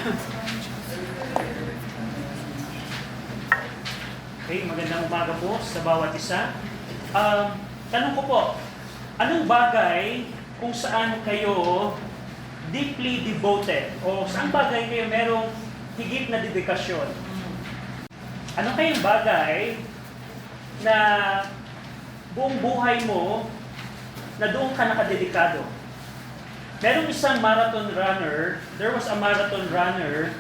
Okay, magandang umaga po sa bawat isa. Tanong ko po, anong bagay kung saan kayo deeply devoted? O saan bagay kayo merong higit na dedikasyon? Ano kayong bagay na buong buhay mo na doon ka nakadedikado? Merong isang marathon runner, there was a marathon runner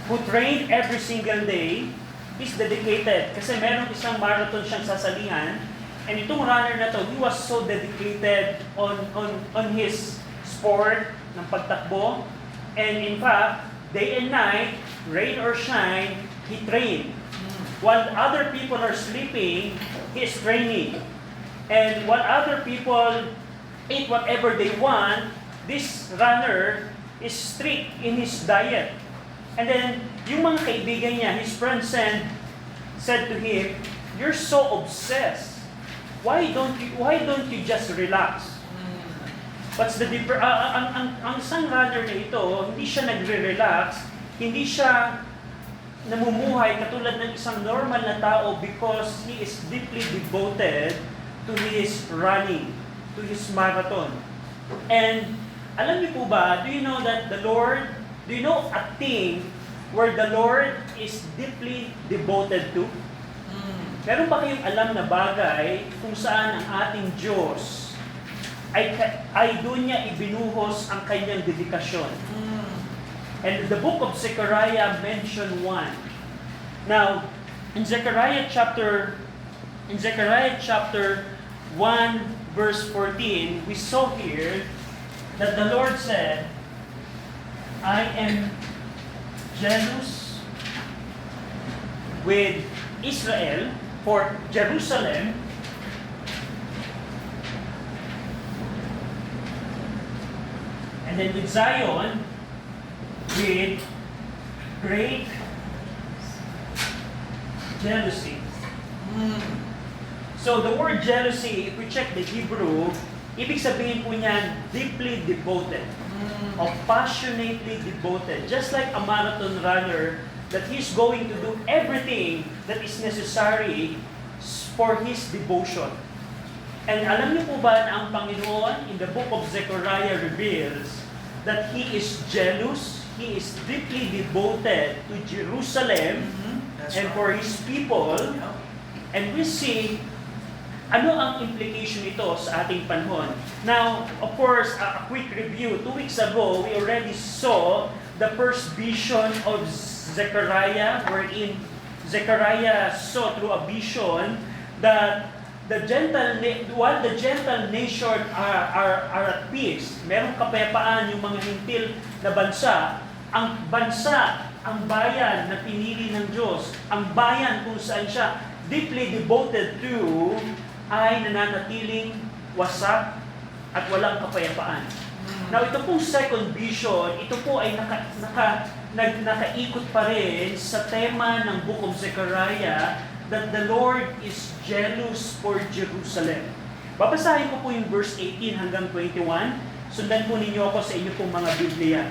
who trained every single day. He's dedicated kasi merong isang marathon siyang sasalihan, and itong runner na to, he was so dedicated on his sport ng pagtakbo, and in fact, day and night, rain or shine, he trained. While other people are sleeping, he is training. And while other people eat whatever they want, this runner is strict in his diet. And then, yung mga kaibigan niya, his friends said to him, "You're so obsessed. Why don't you just relax?" What's the difference? Ang isang runner na ito, hindi siya nagre-relax, hindi siya namumuhay katulad ng isang normal na tao because he is deeply devoted to his running, to his marathon. And alam niyo po ba, do you know a thing where the Lord is deeply devoted to? Meron ba kayong alam na bagay kung saan ang ating Diyos ay doon niya ibinuhos ang kanyang dedikasyon? And the book of Zechariah mentioned one. Now, in Zechariah chapter 1 verse 14, we saw here that the Lord said, "I am jealous with Israel for Jerusalem, and then with Zion with great jealousy." So the word jealousy, if we check the Hebrew, ibig sabihin po niyan, deeply devoted, or passionately devoted. Just like a marathon runner, that he's going to do everything that is necessary for his devotion. And alam niyo po ba na ang Panginoon in the book of Zechariah reveals that He is jealous, He is deeply devoted to Jerusalem and for His people. And we see ano ang implication nito sa ating panahon. Now, of course, a quick review. 2 weeks ago, we already saw the first vision of Zechariah, wherein Zechariah saw through a vision that while the Gentile nation are at peace, merong kapayapaan yung mga hintil na bansa, ang bayan na pinili ng Diyos, ang bayan kung saan siya deeply devoted to, ay nananatiling wasak at walang kapayapaan. Now, ito pong second vision, ito po ay nakaikot pa rin sa tema ng Book of Zechariah that the Lord is jealous for Jerusalem. Babasahin ko po yung verse 18 hanggang 21. Sundan po ninyo ako sa inyo pong mga Biblia.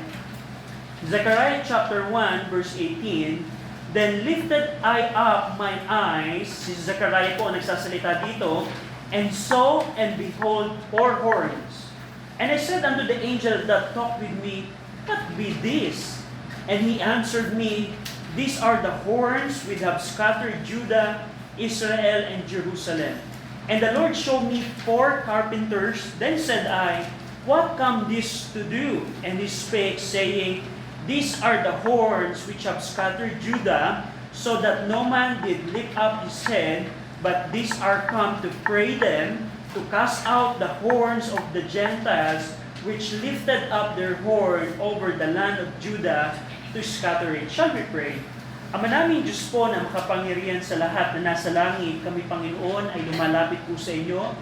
Zechariah chapter 1, verse 18, "Then lifted I up mine eyes," si Zechariah po ang nagsasalita dito, "and saw, and behold, 4 horns. And I said unto the angel that talked with me, What be this? And he answered me, These are the horns which have scattered Judah, Israel, and Jerusalem. And the Lord showed me 4 carpenters. Then said I, What come this to do? And he spake, saying, These are the horns which have scattered Judah, so that no man did lift up his head, but these are come to pray them, to cast out the horns of the Gentiles, which lifted up their horn over the land of Judah, to scatter it." Shall we pray? Ama namin Diyos po na makapangyarihan sa lahat na nasa langit, kami Panginoon ay lumalapit po sa inyo.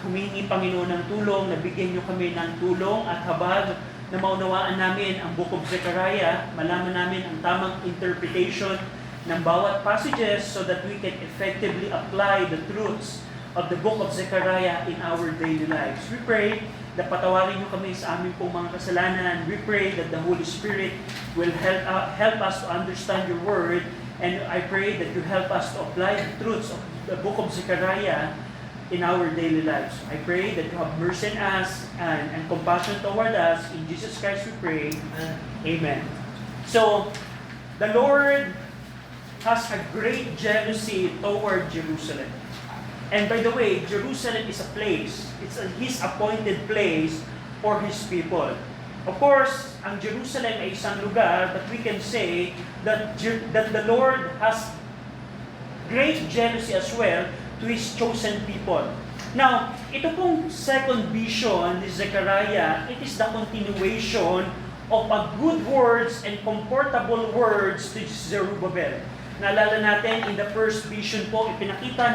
Humingi Panginoon ng tulong, nabigyan niyo kami ng tulong at habag na maunawaan namin ang Book of Zechariah, malaman namin ang tamang interpretation ng bawat passages so that we can effectively apply the truths of the Book of Zechariah in our daily lives. We pray na patawarin niyo kami sa aming pong mga kasalanan. We pray that the Holy Spirit will help us to understand your word, and I pray that you help us to apply the truths of the book of Zechariah in our daily lives. I pray that you have mercy on us and compassion toward us. In Jesus Christ we pray. Amen. So, the Lord has a great jealousy toward Jerusalem. And by the way, Jerusalem is a place. It's His appointed place for His people. Of course, ang Jerusalem ay isang lugar, but we can say that the Lord has great jealousy as well to His chosen people. Now, ito pong second vision ni Zechariah, it is the continuation of a good words and comfortable words to Zerubbabel. Naalala natin, in the first vision po, ipinakita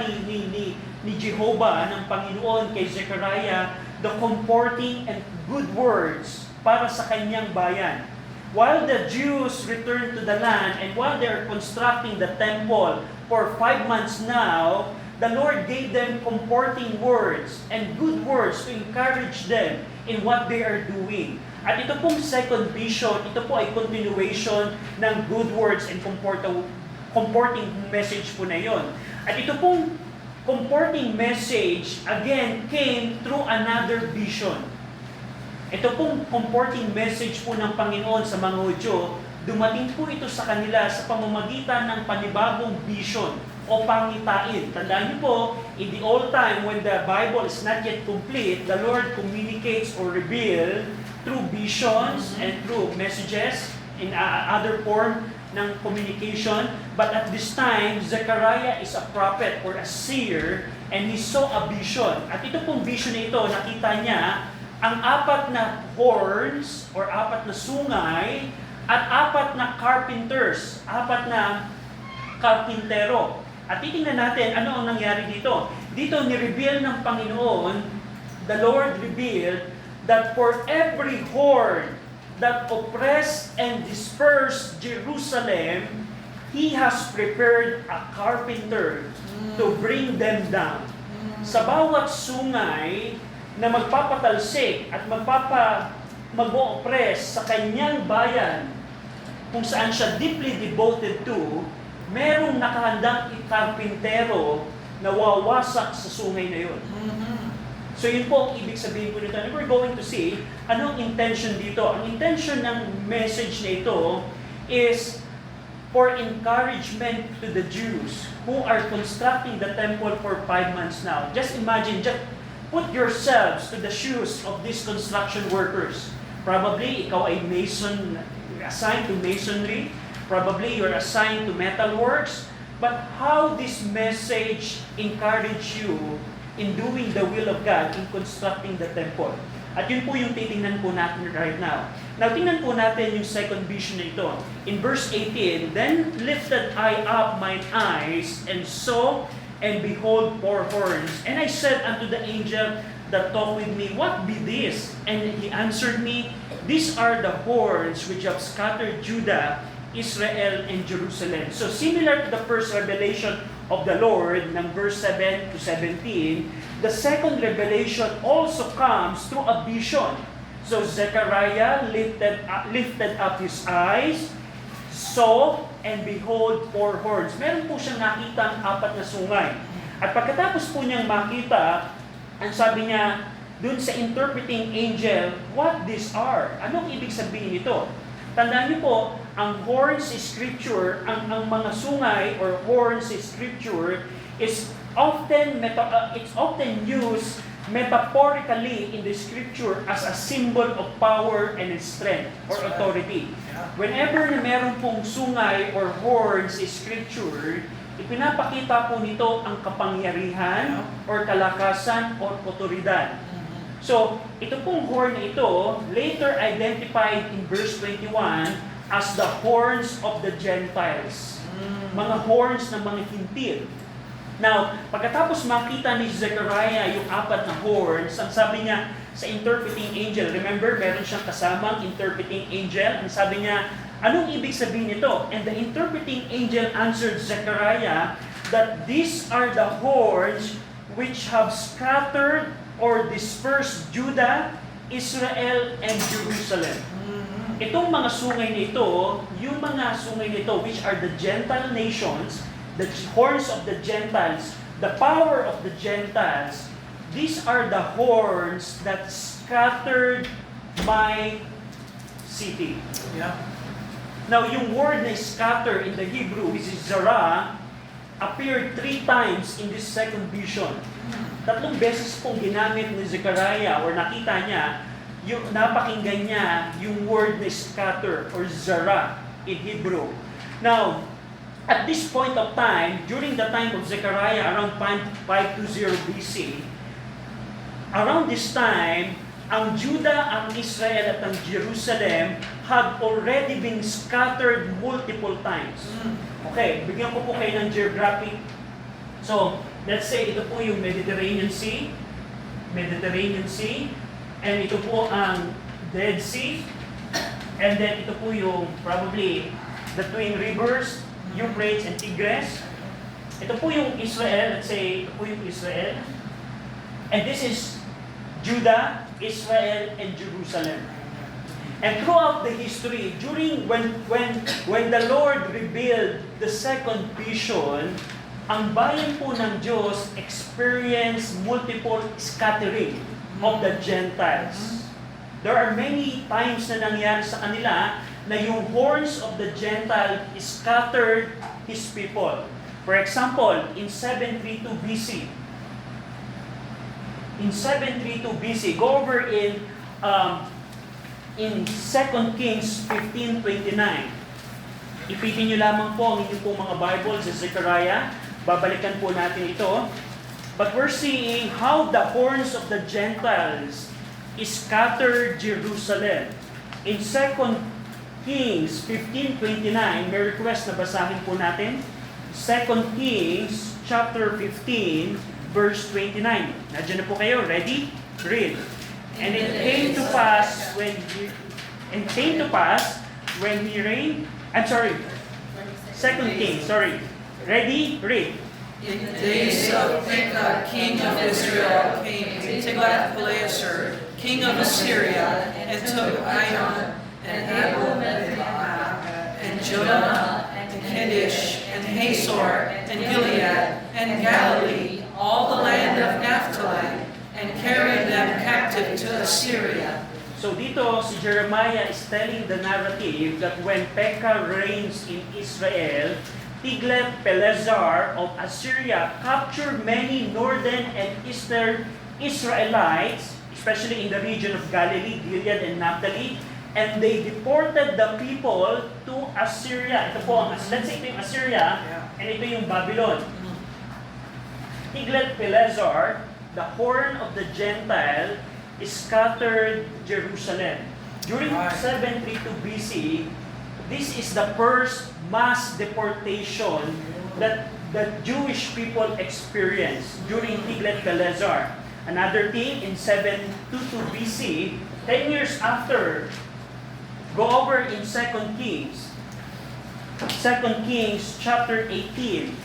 ni Jehovah ng Panginoon kay Zechariah the comforting and good words para sa kanyang bayan. While the Jews returned to the land and while they are constructing the temple for 5 months now, the Lord gave them comforting words and good words to encourage them in what they are doing. At ito pong second vision, ito po ay continuation ng good words and comforting message po na yon. At ito pong comforting message, again, came through another vision. Ito pong comforting message po ng Panginoon sa mga Hudyo, dumating po ito sa kanila sa pamamagitan ng panibagong vision o pangitain. Tandaan niyo po, in the old time when the Bible is not yet complete, the Lord communicates or reveals through visions and through messages in other form ng communication. But at this time, Zechariah is a prophet or a seer, and he saw a vision. At ito pong vision na ito, nakita niya ang 4 na horns or 4 na sungay at 4 na carpenters, 4 na karpintero. At titingnan natin ano ang nangyari dito. Dito ni-reveal ng Panginoon, the Lord revealed that for every horn that oppressed and dispersed Jerusalem, He has prepared a carpenter to bring them down. Sa bawat sungay na magpapatalsik at mag-o-oppress sa kanyang bayan, kung saan siya deeply devoted to, merong nakahandang karpintero na wawasak sa sungay na yun. So yun po ang ibig sabihin po nito. And we're going to see anong intention dito. Ang intention ng message na ito is for encouragement to the Jews who are constructing the temple for 5 months now. Just imagine, just put yourselves to the shoes of these construction workers. Probably ikaw ay mason, assigned to masonry. Probably you're assigned to metalworks. But how this message encourage you in doing the will of God in constructing the temple? At yun po yung titingnan po natin right now. Now, tingnan po natin yung second vision na ito. In verse 18, "Then lifted I up mine eyes, and saw, and behold 4 horns. And I said unto the angel that talked with me, What be this? And he answered me, These are the horns which have scattered Judah, Israel, and Jerusalem." So similar to the first revelation of the Lord, ng verse 7 to 17, the second revelation also comes through a vision. So Zechariah lifted up his eyes, saw, and behold 4 horns. Meron po siyang nakitang 4 na sungay. At pagkatapos po niyang makita, ang sabi niya, dun sa interpreting angel, what these are? Anong ibig sabihin nito? Tandaan niyo po, ang horns is scripture, ang mga sungay or horns is scripture is often it's often used metaphorically in the scripture as a symbol of power and strength or authority. Whenever na meron pong sungay or horns is scripture, ipinapakita po nito ang kapangyarihan or kalakasan or otoridad. So, ito pong horn na ito, later identified in verse 21 as the horns of the Gentiles. Mga horns ng mga hintil. Now, pagkatapos makita ni Zechariah yung 4 na horns, ang sabi niya sa interpreting angel, remember, meron siyang kasamang interpreting angel, ang sabi niya, anong ibig sabihin nito? And the interpreting angel answered Zechariah that these are the horns which have scattered or dispersed Judah, Israel and Jerusalem. Itong mga sungay nito, yung mga sungay nito, which are the Gentile nations, the horns of the Gentiles, the power of the Gentiles, these are the horns that scattered my city. Yeah. Now, yung word na scatter in the Hebrew, which is zara, appeared 3 times in this second vision. 3 beses pong ginamit ni Zechariah or nakita niya, yung napakinggan niya yung word na scatter or zara in Hebrew. Now, at this point of time, during the time of Zechariah, around 520 BC, around this time, ang Judah, ang Israel at ang Jerusalem had already been scattered multiple times. Okay, bigyan ko po kayo ng geographic. So, let's say ito po yung Mediterranean Sea, and ito po ang Dead Sea, and then ito po yung probably the twin rivers, Euphrates and Tigris. Ito po yung Israel, let's say ito po yung Israel, and this is Judah, Israel, and Jerusalem. And throughout the history, during when the Lord revealed the second vision, ang bayan po ng Diyos experienced multiple scattering of the Gentiles. There are many times na nangyari sa kanila na yung horns of the Gentile scattered His people. For example, in 732 BC, go over in 2 Kings 15:29. Ipitin nyo lamang po ang inyong pong mga Bible sa Zechariah. Babalikan po natin ito. But we're seeing how the horns of the Gentiles scattered Jerusalem. In 2 Kings 15:29, may request na basahin po natin. 2 Kings chapter 15, verse 29. Nandiyan na po kayo. Ready? Read. And it came to pass when he reigned. I'm sorry. 2 Kings, sorry. Ready? Read. In the days of Pekah, king of Israel, came Tiglath-Pileser, king of Assyria, and took Ion, and Abel-Bethmaach, and Jonah, and Kedesh, and Hazor, and Gilead, and Galilee, all the land of Naphtali, and carried them captive to Assyria. So dito, si Jeremiah is telling the narrative that when Pekah reigns in Israel, Tiglath-Pileser of Assyria captured many northern and eastern Israelites, especially in the region of Galilee, Gilead, and Naphtali, and they deported the people to Assyria. Ito po, let's say ito yung Assyria, and ito yung Babylon. Tiglath-Pileser, the horn of the Gentile, scattered Jerusalem. During 732 BC, this is the first mass deportation that the Jewish people experienced during Tiglath-Pileser. Another thing, in 722 BC, 10 years after, go over in 2 Kings. 2 Kings chapter 18.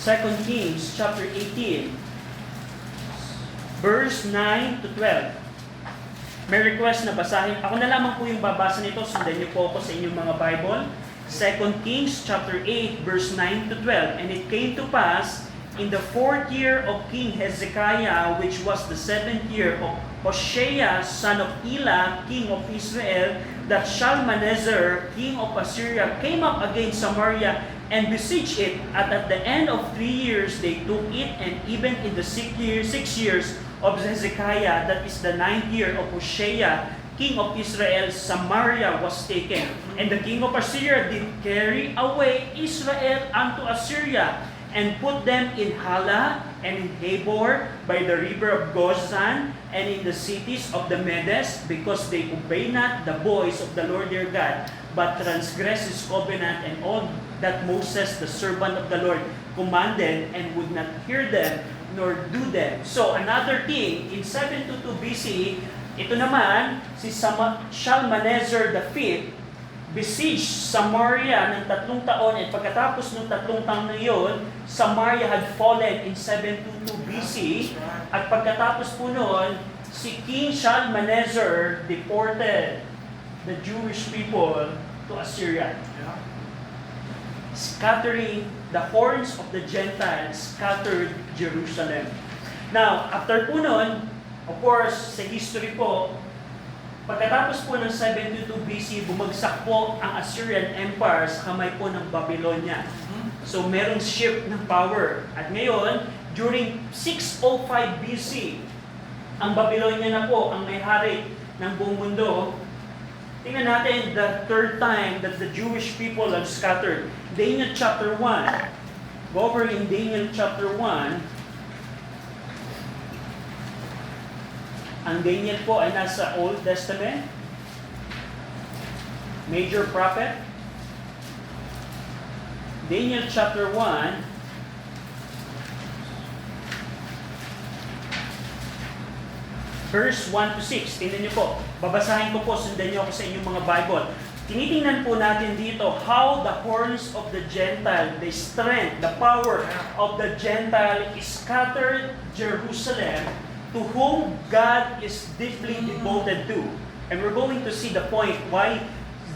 2 Kings chapter 18, verse 9 to 12. May request na basahin. Ako na lamang po yung babasa nito. Sundan niyo po ako sa inyong mga Bible. 2 Kings chapter 8, verse 9 to 12. And it came to pass in the 4th year of King Hezekiah, which was the 7th year of Hoshea, son of Elah, king of Israel, that Shalmaneser, king of Assyria, came up against Samaria and besieged it. At the end of 3 years, they took it, and even in the 6 years of Hezekiah, that is the 9th year of Hoshea, king of Israel, Samaria was taken. And the king of Assyria did carry away Israel unto Assyria, and put them in Hala and in Habor by the river of Gozan, and in the cities of the Medes, because they obey not the voice of the Lord their God, but transgress His covenant and all that Moses, the servant of the Lord, commanded, and would not hear them, nor do them. So, another thing, in 722 BC, ito naman, si Shalmaneser V, besieged Samaria ng 3 taon, at pagkatapos ng 3 taon na yun, Samaria had fallen in 722 BC, at pagkatapos po noon, si King Shalmaneser deported the Jewish people to Assyria, Yeah. scattering the horns of the Gentiles, scattered Jerusalem. Now, after po nun, of course, sa history po, pagkatapos po ng 72 BC, bumagsak po ang Assyrian Empire sa kamay po ng Babylonia. So, merong shift ng power. At ngayon, during 605 BC, ang Babylonia na po ang may-hari ng buong mundo. Tingnan natin the third time that the Jewish people have scattered. Daniel chapter 1. Go over in Daniel chapter 1. Ang Daniel po ay nasa Old Testament. Major prophet. Daniel chapter 1. Verse 1 to 6. Tingnan niyo po. Babasahin ko po. Sundan niyo ako sa inyong mga Bible. Tinitingnan po natin dito how the horns of the Gentile, the strength, the power of the Gentile is scattered Jerusalem, to whom God is deeply devoted to. And we're going to see the point why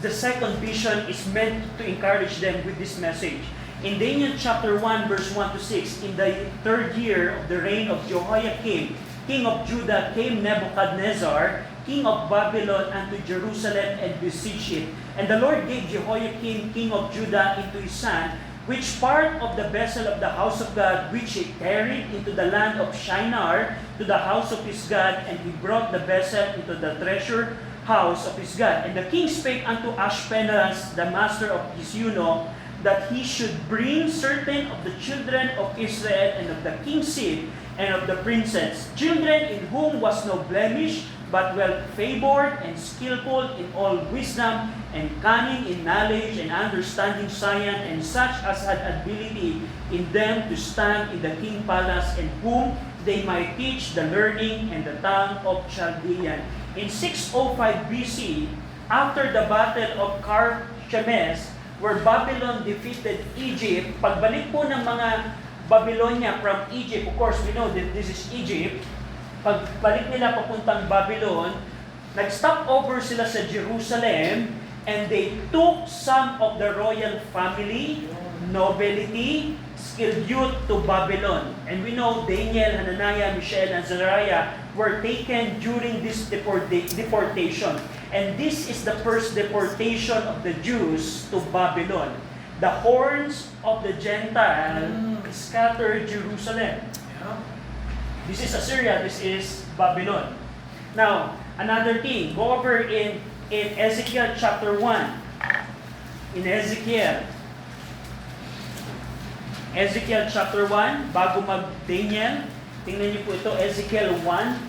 the second vision is meant to encourage them with this message. In Daniel chapter 1, verse 1 to 6, in the third year of the reign of Jehoiakim, king of Judah, came Nebuchadnezzar, king of Babylon, unto Jerusalem and besieged it. And the Lord gave Jehoiakim, king of Judah, into his hand, which part of the vessel of the house of God, which he carried into the land of Shinar, to the house of his God, and he brought the vessel into the treasure house of his God. And the king spake unto Ashpenaz, the master of his eunuch, that he should bring certain of the children of Israel and of the king's seed and of the princes, children in whom was no blemish, but well favored and skillful in all wisdom and cunning in knowledge and understanding science, and such as had ability in them to stand in the king's palace, and whom they might teach the learning and the tongue of Chaldean. In 605 BC, after the battle of Carchemish, where Babylon defeated Egypt, pagbalik po ng mga Babylonia from Egypt, of course we know that this is Egypt, pagbalik nila papuntang Babylon, nag-stop over sila sa Jerusalem, and they took some of the royal family, nobility, skilled youth to Babylon. And we know Daniel, Hananiah, Mishael, and Azariah were taken during this deportation. And this is the first deportation of the Jews to Babylon. The horns of the Gentile scattered Jerusalem. Yeah. This is Assyria, this is Babylon. Now, another thing, go over in Ezekiel chapter 1. In Ezekiel chapter 1, bago mag-Daniel, tingnan niyo po ito, Ezekiel 1.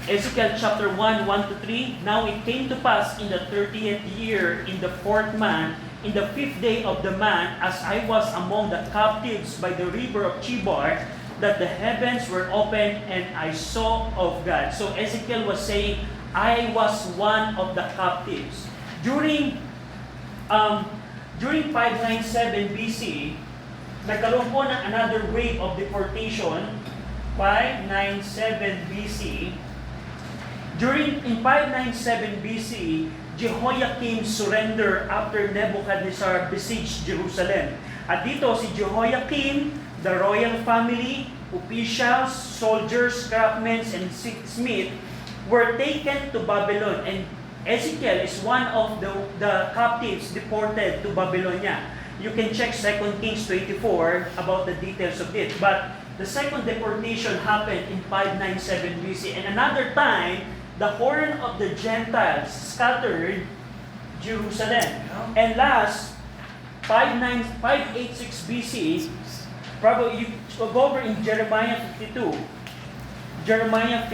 Ezekiel chapter 1, 1 to 3. Now it came to pass in the 30th year, in the 4th month, in the 5th day of the month, as I was among the captives by the river of Chebar, that the heavens were opened, and I saw of God. So Ezekiel was saying, I was one of the captives. During 597 BC, nagkaroon po ng another wave of deportation. 597 BC. In 597 BC, Jehoiakim surrendered after Nebuchadnezzar besieged Jerusalem. At dito si Jehoiakim, the royal family, officials, soldiers, craftsmen, and smith were taken to Babylon. And Ezekiel is one of the captives deported to Babylonia. You can check 2 Kings 24 about the details of it. But the second deportation happened in 597 BC. And another time, the horn of the Gentiles scattered Jerusalem. And last, 586 BC, probably you go over in Jeremiah 52. Jeremiah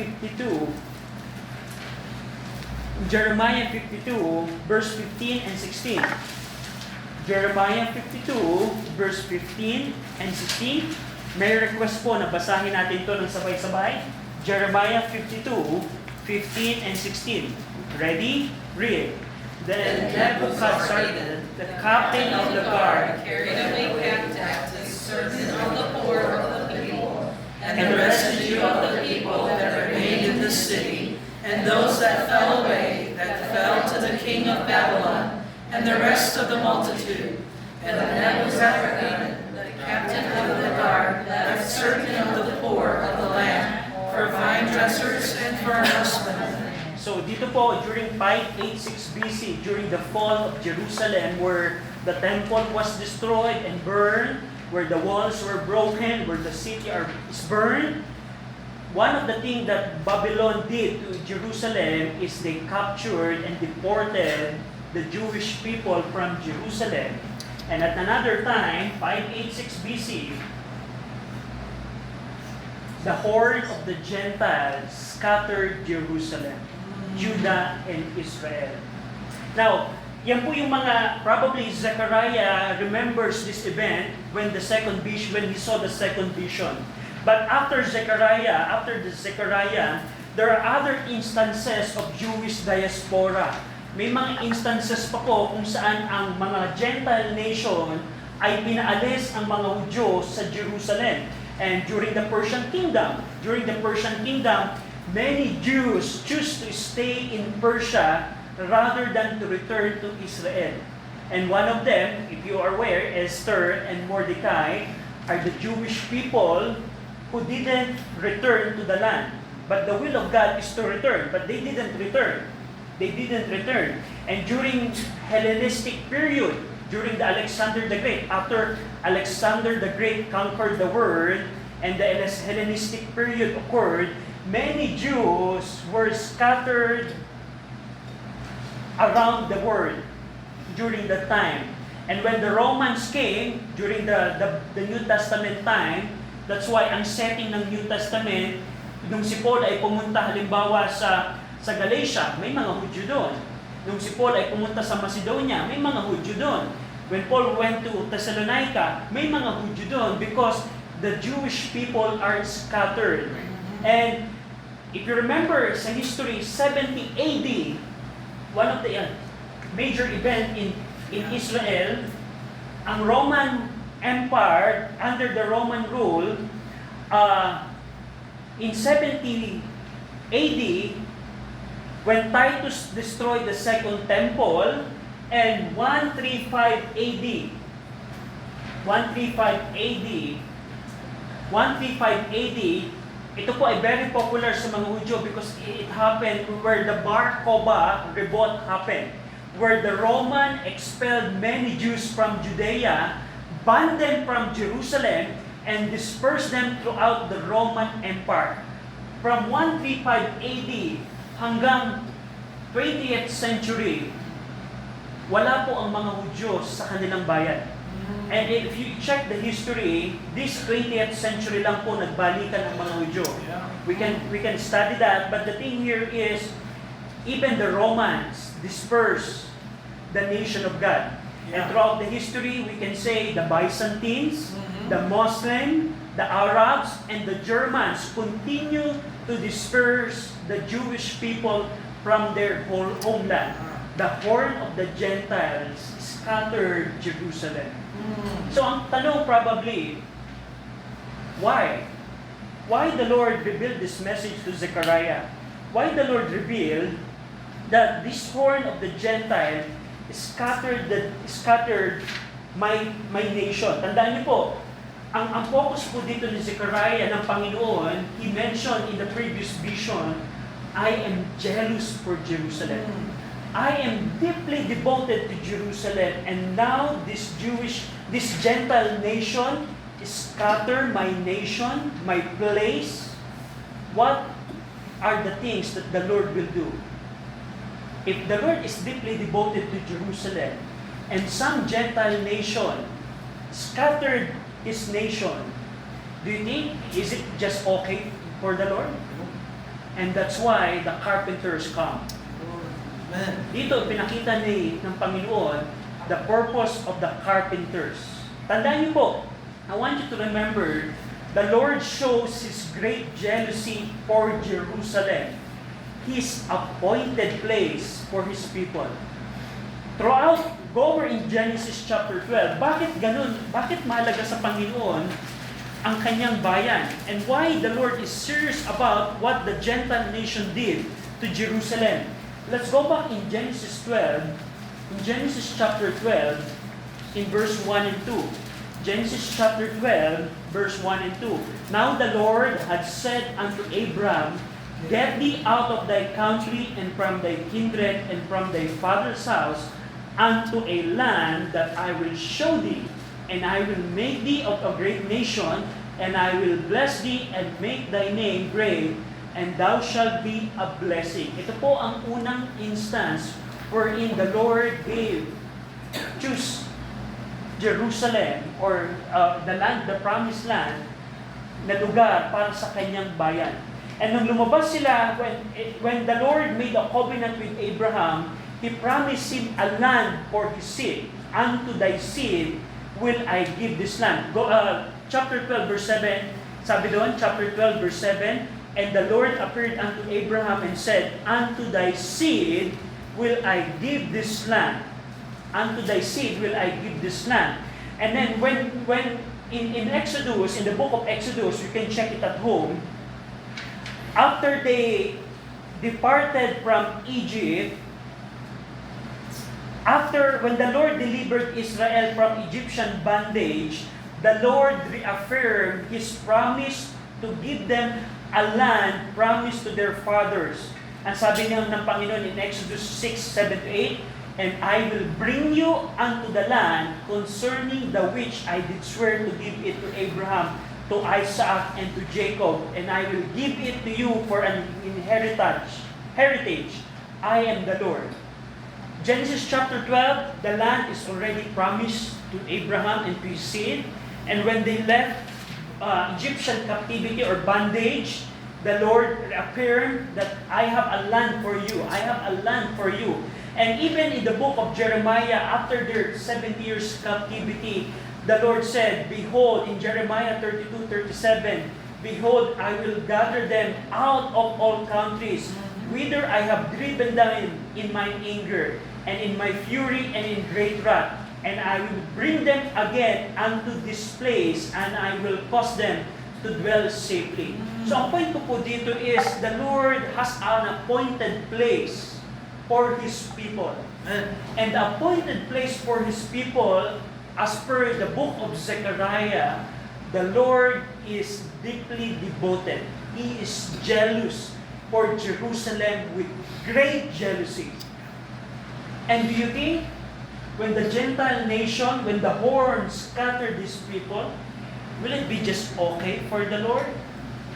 52, verse 15 and 16. Jeremiah 52, verse 15 and 16. May request po na basahin natin ito ng sabay-sabay. Jeremiah 52, 15 and 16. Ready? Read. Then Nebuchadnezzar, the captain of the guard, carried away captive certain of the poor of the people, and the residue of the people that remained in the city, and those that fell away, that fell to the king of Babylon, and the rest of the multitude. And Nebuzaradan, the captain of the guard, left certain of the poor of the land for vine dressers and for husbandmen. So dito po, during 586 BC, during the fall of Jerusalem, where the temple was destroyed and burned, where the walls were broken, where the city is burned, one of the things that Babylon did to Jerusalem is they captured and deported the Jewish people from Jerusalem. And at another time, 586 BC, the horde of the Gentiles scattered Jerusalem, Judah, and Israel. Now, yan po yung mga, probably Zechariah remembers this event when he saw the second vision. But after the Zechariah, there are other instances of Jewish diaspora. May mga instances pa po kung saan ang mga Gentile nation ay pinaalis ang mga Hudyo sa Jerusalem. And during the Persian Kingdom, many Jews choose to stay in Persia rather than to return to Israel. And one of them, if you are aware, Esther and Mordecai, are the Jewish people who didn't return to the land. But the will of God is to return, but they didn't return. And during Hellenistic period, during the Alexander the Great, after Alexander the Great conquered the world and the Hellenistic period occurred, many Jews were scattered around the world during that time. And when the Romans came, during the New Testament time, that's why ang setting ng New Testament, nung si Paul ay pumunta halimbawa sa Galatia, may mga Hudyo doon. Nung si Paul ay pumunta sa Macedonia, may mga Hudyo doon. When Paul went to Thessalonica, may mga Hudyo doon because the Jewish people are scattered. And if you remember sa history, 70 AD, one of the major event in Israel, ang Roman Empire, under the Roman rule, in 70 AD, when Titus destroyed the second temple, and 135 AD, ito po ay very popular sa mga Hudyo because it happened where the Bar Kokhba revolt happened, where the Roman expelled many Jews from Judea, banned them from Jerusalem, and dispersed them throughout the Roman Empire. From 135 AD hanggang 20th century, wala po ang mga Hudyo sa kanilang bayan. And if you check the history, this 20th century lang po nagbalikan ang mga Hudyo. We can study that, but the thing here is, even the Romans dispersed the nation of God. And throughout the history, we can say the Byzantines, the Muslim, the Arabs, and the Germans continue to disperse the Jewish people from their homeland. The horde of the Gentiles scattered Jerusalem. So ang tanong probably, why? Why the Lord revealed this message to Zechariah? Why the Lord revealed that this horde of the Gentiles scattered my nation? Tandaan niyo po, ang focus po dito ni Zechariah ng Panginoon, he mentioned in the previous vision, I am jealous for Jerusalem. I am deeply devoted to Jerusalem, and now this Gentile nation scatter my nation, my place. What are the things that the Lord will do? If the Lord is deeply devoted to Jerusalem, and some Gentile nation scattered His nation, do you think, is it just okay for the Lord? And that's why the carpenters come. Amen. Dito, pinakita ng Panginoon the purpose of the carpenters. Tandaan niyo po, I want you to remember, the Lord shows His great jealousy for Jerusalem, His appointed place for His people. Throughout, go over in Genesis chapter 12, bakit ganun? Bakit mahalaga sa Panginoon ang kanyang bayan. And why the Lord is serious about what the Gentile nation did to Jerusalem. Let's go back in Genesis 12, in Genesis chapter 12, in verse 1 and 2. Genesis chapter 12, verse 1 and 2. Now the Lord had said unto Abram, Get thee out of thy country and from thy kindred and from thy father's house unto a land that I will show thee, and I will make thee of a great nation, and I will bless thee and make thy name great, and thou shalt be a blessing. Ito po ang unang instance wherein the Lord choose Jerusalem or the land, the promised land, na lugar para sa kanyang bayan. And nung lumabas sila, when the Lord made a covenant with Abraham, He promised him a land for his seed. Unto thy seed will I give this land. Chapter 12 verse 7, sabi doon, chapter 12 verse 7, And the Lord appeared unto Abraham and said, Unto thy seed will I give this land. Unto thy seed will I give this land. And then when in Exodus, in the book of Exodus, you can check it at home, after they departed from Egypt, when the Lord delivered Israel from Egyptian bondage, the Lord reaffirmed His promise to give them a land promised to their fathers. Ang sabi niya ng Panginoon in Exodus 6, 7 to 8, And I will bring you unto the land concerning the which I did swear to give it to Abraham, to Isaac, and to Jacob, and I will give it to you for an heritage. I am the Lord. Genesis chapter 12, the land is already promised to Abraham and to his seed. And when they left Egyptian captivity or bondage, the Lord appeared that I have a land for you. I have a land for you. And even in the book of Jeremiah, after their 70 years captivity, the Lord said, Behold, in Jeremiah 32:37, Behold, I will gather them out of all countries, whither I have driven them in mine anger, and in my fury, and in great wrath. And I will bring them again unto this place, and I will cause them to dwell safely. So ang point ko po dito is, the Lord has an appointed place for His people. And the appointed place for His people, as per the book of Zechariah, the Lord is deeply devoted. He is jealous for Jerusalem with great jealousy. And do you think, when the Gentile nation, when the horns scatter these people, will it be just okay for the Lord?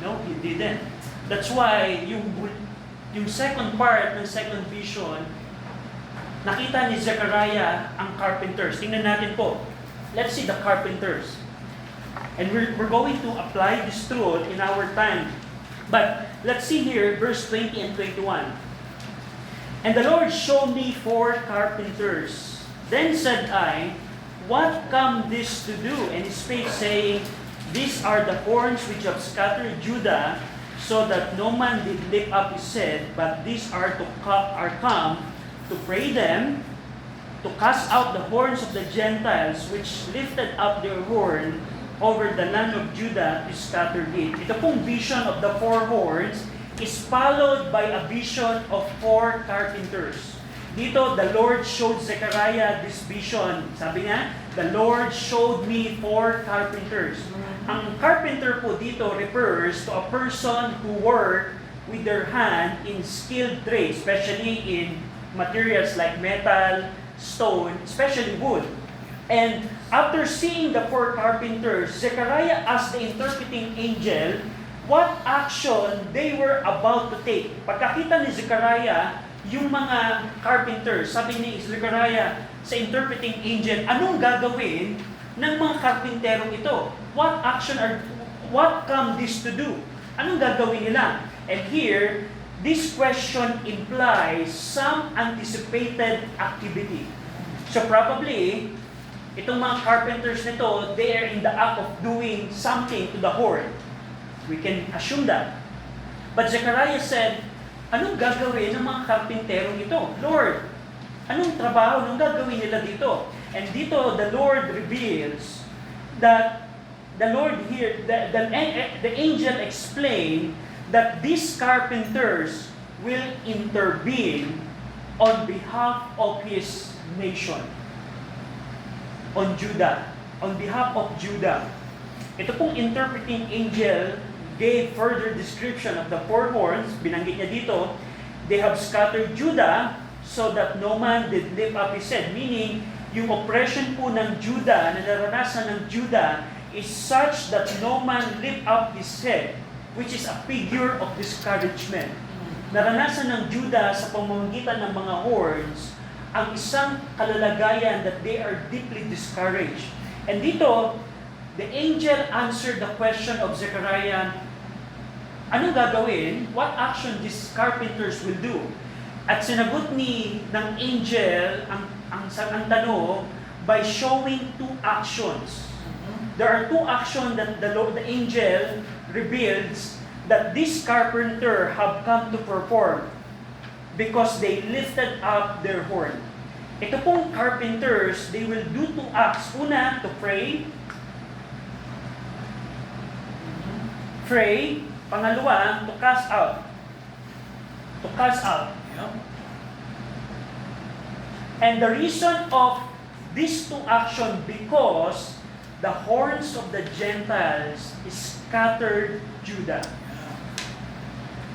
No, He didn't. That's why yung second part ng second vision, nakita ni Zechariah ang carpenters. Tingnan natin po. Let's see the carpenters. And we're going to apply this truth in our time. But let's see here, verse 20 and 21. And the Lord showed me 4 carpenters. Then said I, What come this to do? And He spake, saying, These are the horns which have scattered Judah, so that no man did lift up his head, but these are come to pray them, to cast out the horns of the Gentiles, which lifted up their horn over the land of Judah to scatter it. Ito pong vision of the 4 horns is followed by a vision of 4 carpenters. Dito, the Lord showed Zechariah this vision. Sabi niya, the Lord showed me 4 carpenters. Ang carpenter po dito refers to a person who work with their hand in skilled trades, especially in materials like metal, stone, especially wood. And after seeing the 4 carpenters, Zechariah asked the interpreting angel what action they were about to take. Pagkakita ni Zechariah, yung mga carpenters, sabi ni Zechariah sa interpreting angel, anong gagawin ng mga karpinterong ito? What come this to do? Anong gagawin nila? And here, this question implies some anticipated activity. So probably, itong mga carpenters nito, they are in the act of doing something to the horn. We can assume that. But Zechariah said, anong gagawin ng mga karpinterong ito? Lord, anong trabaho, anong gagawin nila dito? And dito, the Lord reveals that the Lord here, the angel explained that these carpenters will intervene on behalf of his nation, on Judah, on behalf of Judah. Ito pong interpreting angel gave further description of the four horns. Binanggit niya dito, they have scattered Judah so that no man did lift up his head. Meaning, yung oppression po ng Judah, na naranasan ng Judah, is such that no man lift up his head, which is a figure of discouragement. Naranasan ng Judah sa pamamagitan ng mga horns ang isang kalalagayan that they are deeply discouraged. And dito, the angel answered the question of Zechariah, anong gagawin? What action these carpenters will do? At sinagot ng angel ang tanong by showing two actions. There are two actions that the angel reveals that this carpenter have come to perform because they lifted up their horn. Ito pong carpenters, they will do two acts. Una, to pray. Pray. Pangalawa, to cast out. To cast out. Yep. And the reason of these two actions, because the horns of the Gentiles scattered Judah.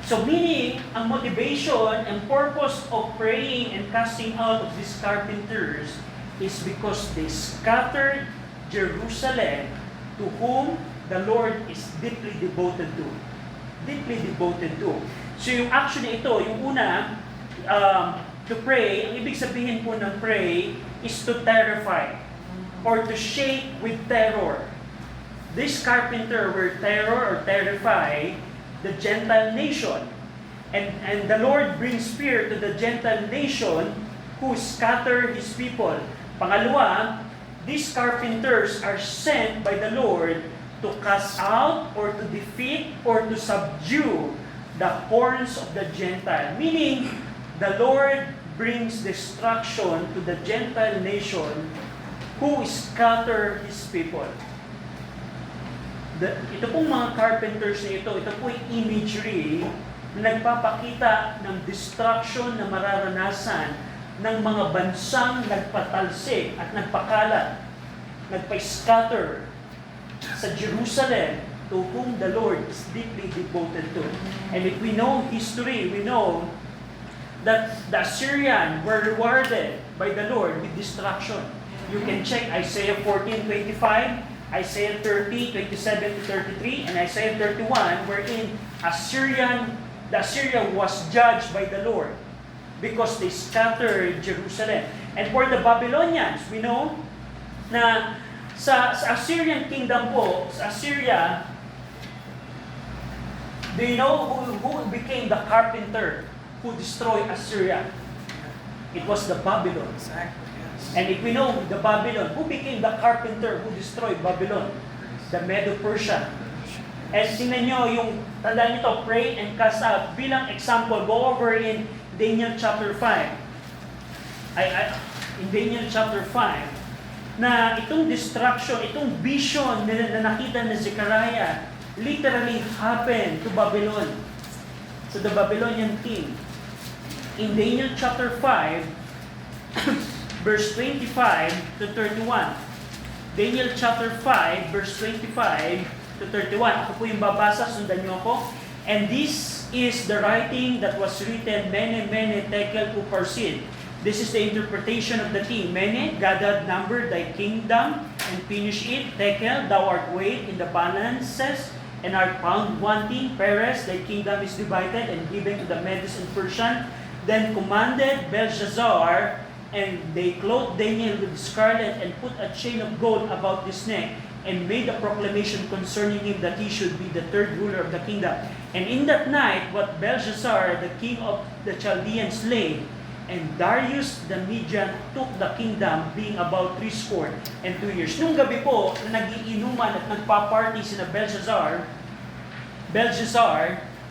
So meaning, ang motivation and purpose of praying and casting out of these carpenters is because they scattered Jerusalem, to whom the Lord is deeply devoted to. Deeply devoted to. So yung action na ito, yung una, to pray, ang ibig sabihin po ng pray is to terrify or to shake with terror. This carpenter will terror or terrify the Gentile nation. And the Lord brings fear to the Gentile nation who scatter His people. Pangalawa, these carpenters are sent by the Lord to cast out or to defeat or to subdue the horns of the Gentile. Meaning, the Lord brings destruction to the Gentile nation who scatter His people. Ito pong mga carpenters na ito po yung imagery na nagpapakita ng destruction na mararanasan ng mga bansang nagpatalsik at nagpakalat, nagpa-scatter sa Jerusalem, to whom the Lord is deeply devoted to. And if we know history, we know that the Assyrians were rewarded by the Lord with destruction. You can check Isaiah 14:25, Isaiah 30:27 to 33, and Isaiah 31, wherein the Assyria was judged by the Lord because they scattered Jerusalem. And for the Babylonians, we know na sa Assyrian kingdom po, sa Assyria, do you know who became the carpenter who destroyed Assyria? It was the Babylon. Exactly, yes. And if we know the Babylon, who became the carpenter who destroyed Babylon? The Medo-Persia. And tingnan nyo yung, tandaan nito, pray and cast out. Bilang example, go over in Daniel chapter 5. In Daniel chapter 5, na itong destruction, itong vision na nakita ni Zechariah literally happened to Babylon. So the Babylonian king. In Daniel chapter 5, verse 25 to 31. Daniel chapter 5, verse 25 to 31. Ako po yung babasa, sundan niyo ako. And this is the writing that was written, Mene, Mene, Tekel, Upharsin. This is the interpretation of the king. Mene, God had numbered thy kingdom and finished it. Tekel, thou art weighed in the balances and art found wanting. Peres, thy kingdom is divided and given to the Medes and Persian. Then commanded Belshazzar, and they clothed Daniel with scarlet and put a chain of gold about his neck and made a proclamation concerning him that he should be the third ruler of the kingdom. And in that night, what Belshazzar, the king of the Chaldeans, laid, and Darius the Median took the kingdom, being about 62 years. Nung gabi po, na nagiinuman at nagpa-party sina Belshazzar,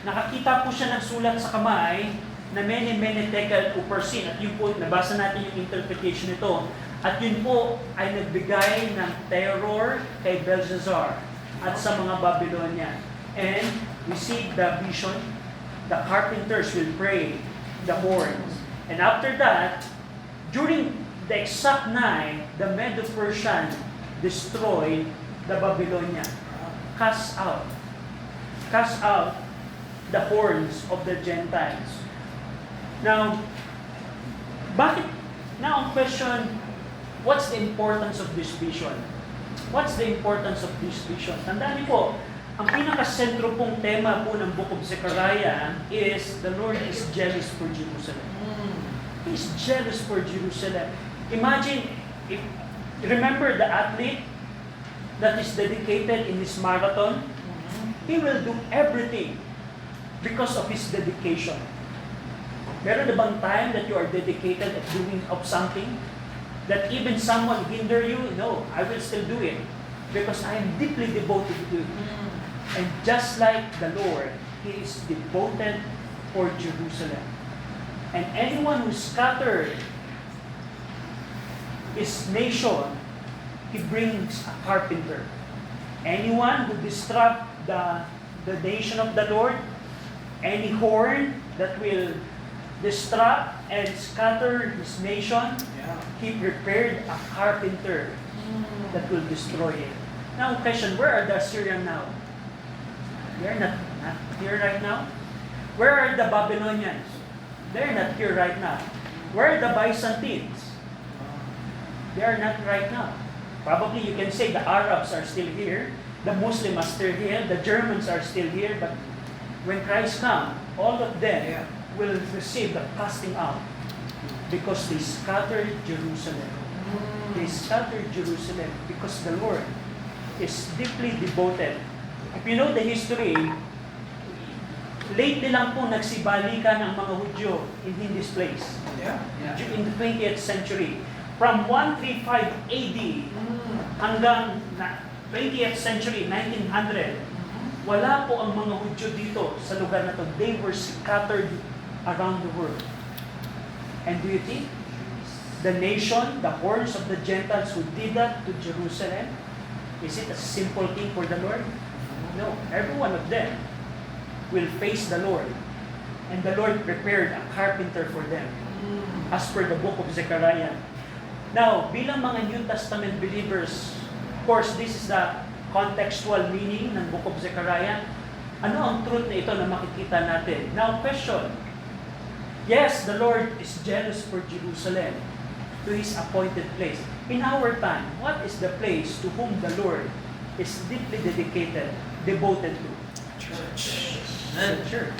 nakakita po siya ng sulat sa kamay na Mene, Mene, Tekel, Upharsin. At yun po, nabasa natin yung interpretation nito. At yun po ay nagbigay ng terror kay Belshazzar. at sa mga Babylonia. And we see the vision, the carpenters will pray the horns. And after that, during the exact night, the Medo-Persian destroyed the Babylonia. Cast out the horns of the Gentiles. Now, now ang question, what's the importance of this vision? What's the importance of this vision? Tandaan niyo po, ang pinakasentro pong tema po ng Book of Zechariah is the Lord is jealous for Jerusalem. He's jealous for Jerusalem. Imagine, remember the athlete that is dedicated in this marathon? He will do everything because of his dedication. Meron na bang time that you are dedicated of something? That even someone hinder you? No, I will still do it because I am deeply devoted to it. And just like the Lord, He is devoted for Jerusalem. And anyone who scattered his nation, He brings a carpenter. Anyone who disrupt the nation of the Lord, any horn that will disrupt and scatter His nation, He prepared a carpenter that will destroy it. Now, question, where are the Assyrians now? They're not here right now. Where are the Babylonians? They're not here right now. Where are the Byzantines? They are not right now. Probably you can say the Arabs are still here, the Muslims are still here, the Germans are still here, but when Christ comes, all of them will receive the casting out because they scattered Jerusalem. They scattered Jerusalem because the Lord is deeply devoted. If you know the history, lately lang po nagsibalikan ang mga Hudyo in this place. In the 20th century. From 135 AD hanggang 20th century, 1900, wala po ang mga Hudyo dito sa lugar na to. They were scattered around the world. And do you think the nation, the horns of the Gentiles who did that to Jerusalem, is it a simple thing for the Lord? No. Every one of them will face the Lord. And the Lord prepared a carpenter for them. As per the book of Zechariah. Now, bilang mga New Testament believers, of course, this is the contextual meaning ng book of Zechariah. Ano ang truth na ito na makikita natin? Now, question. Yes, the Lord is jealous for Jerusalem, to His appointed place. In our time, what is the place to whom the Lord is deeply dedicated, devoted to? Church. The church.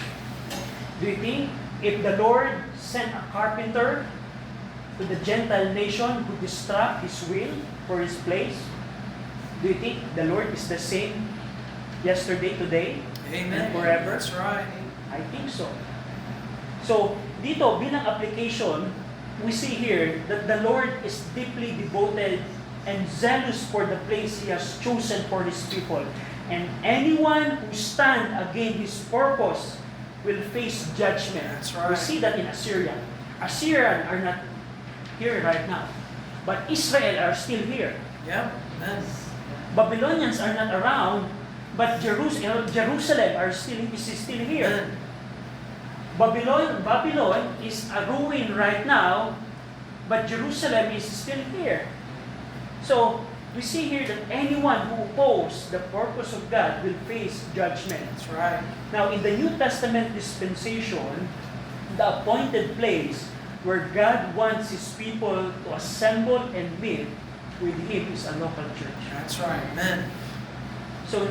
Do you think if the Lord sent a carpenter to the Gentile nation who disrupt His will for His place, do you think the Lord is the same yesterday, today, and forever? That's right. I think so. So, dito, bilang application, we see here that the Lord is deeply devoted and zealous for the place He has chosen for His people. And anyone who stand against His purpose will face judgment. That's right. We see that in Assyria. Assyrians are not here right now. But Israel are still here. Babylonians are not around, but Jerusalem is still here. Babylon is a ruin right now, but Jerusalem is still here. So, we see here that anyone who opposes the purpose of God will face judgment. That's right. Now, in the New Testament dispensation, the appointed place where God wants His people to assemble and meet with Him is a local church. That's right. Amen. So,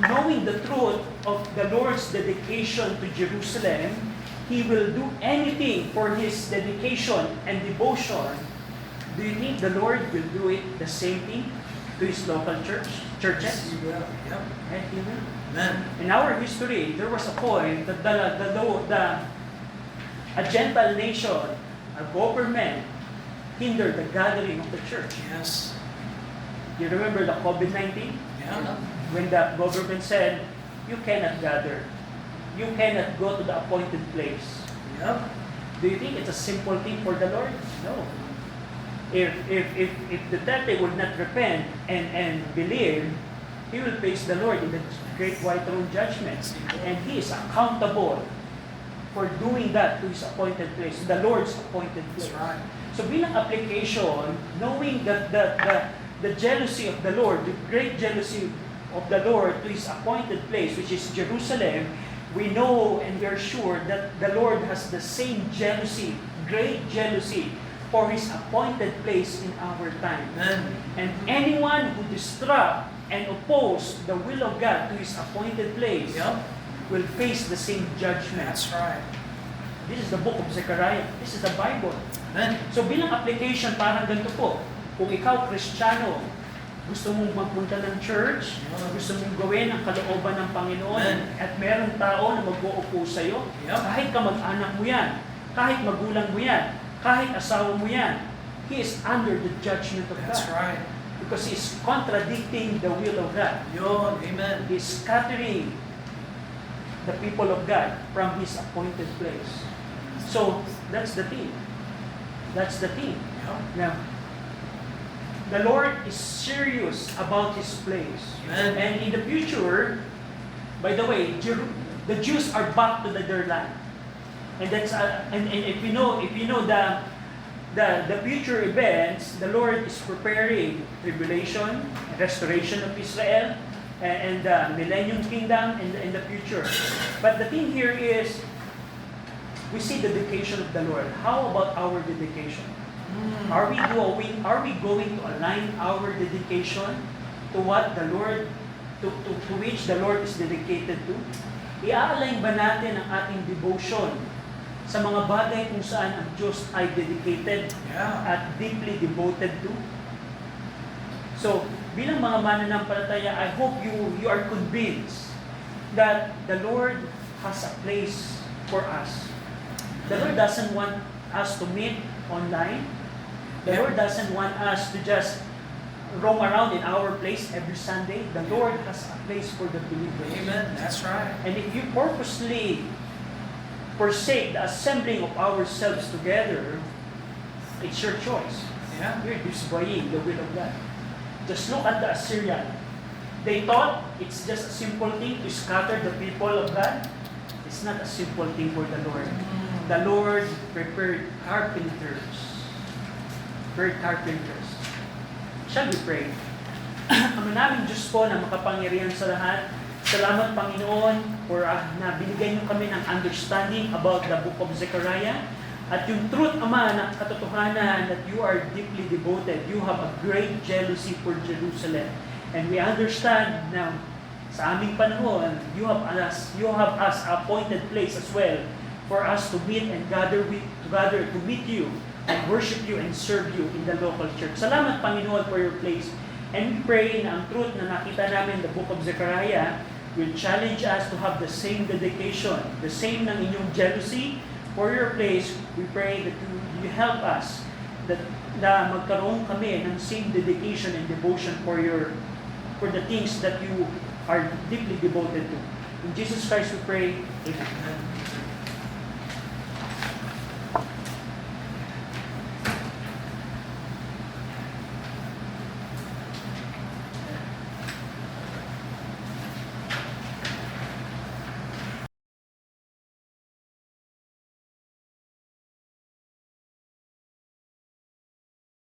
knowing the truth of the Lord's dedication to Jerusalem, He will do anything for His dedication and devotion. Do you think the Lord will do it the same thing to His local churches? Yes, He will. Yep. Right, He will. Amen. In our history, there was a point that a Gentile nation, a government, hindered the gathering of the church. Yes. You remember the COVID-19? Yeah. When the government said, you cannot gather. You cannot go to the appointed place. Yep. Do you think it's a simple thing for the Lord? No. If Duterte would not repent and believe, he will face the Lord in the great white throne judgment. And he is accountable for doing that to his appointed place, the Lord's appointed place. That's right. So bilang application, knowing that the jealousy of the Lord, the great jealousy of the Lord to his appointed place, which is Jerusalem, we know and we are sure that the Lord has the same jealousy, great jealousy for his appointed place in our time. Amen. And anyone who disrupt and oppose the will of God to his appointed place Yep. will face the same judgment. That's right. This is the book of Zechariah. This is the Bible. Amen. So bilang application, parang ganito po. Kung ikaw, Kristiyano, gusto mong magpunta ng church, gusto mong gawin ang kalooban ng Panginoon, Amen. at merong tao na mag-uupo sa'yo, Yep. kahit kamag-anak mo yan, kahit magulang mo yan, kahit asawa mo yan, he is under the judgment of That's God. right. Because he is contradicting the will of God. Yun. Amen. He is scattering the people of God from his appointed place. So, that's the thing. That's the thing. Yep. Now, the Lord is serious about his place. Amen. And in the future, by the way, the Jews are back to their land. And that's and if you know the future events, the Lord is preparing tribulation, restoration of Israel, and the millennium kingdom in the future. But the thing here is, we see the dedication of the Lord. How about our dedication? Are we going to align our dedication to what the Lord, to which the Lord is dedicated to? I-align ba natin ang ating devotion sa mga bagay kung saan ang Diyos ay dedicated Yeah. at deeply devoted to? So, bilang mga mananampalataya, I hope you are convinced that the Lord has a place for us. The Lord doesn't want us to meet online. The Yeah. Lord doesn't want us to just roam around in our place every Sunday. The Lord has a place for the believers. Amen. That's right. And if you purposely forsake the assembling of ourselves together, it's your choice. Yeah. You're disobeying the will of God. Just look at the Assyrian. They thought it's just a simple thing to scatter the people of God. It's not a simple thing for the Lord. The Lord prepared carpenters. Shall we pray? Ama namin Diyos po na makapangyarihan sa lahat, salamat Panginoon for na binigay niyo kami ng understanding about the book of Zechariah at yung truth, Ama, na katotohanan that you are deeply devoted. You have a great jealousy for Jerusalem. And we understand now sa aming panahon, you have us appointed place as well for us to meet and gather to meet you and worship you and serve you in the local church. Salamat Panginoon for your place. And we pray na ang truth na nakita namin in the book of Zechariah will challenge us to have the same dedication, the same ng inyong jealousy for your place. We pray that you help us na magkaroon kami ng same dedication and devotion for the things that you are deeply devoted to. In Jesus Christ we pray. Amen.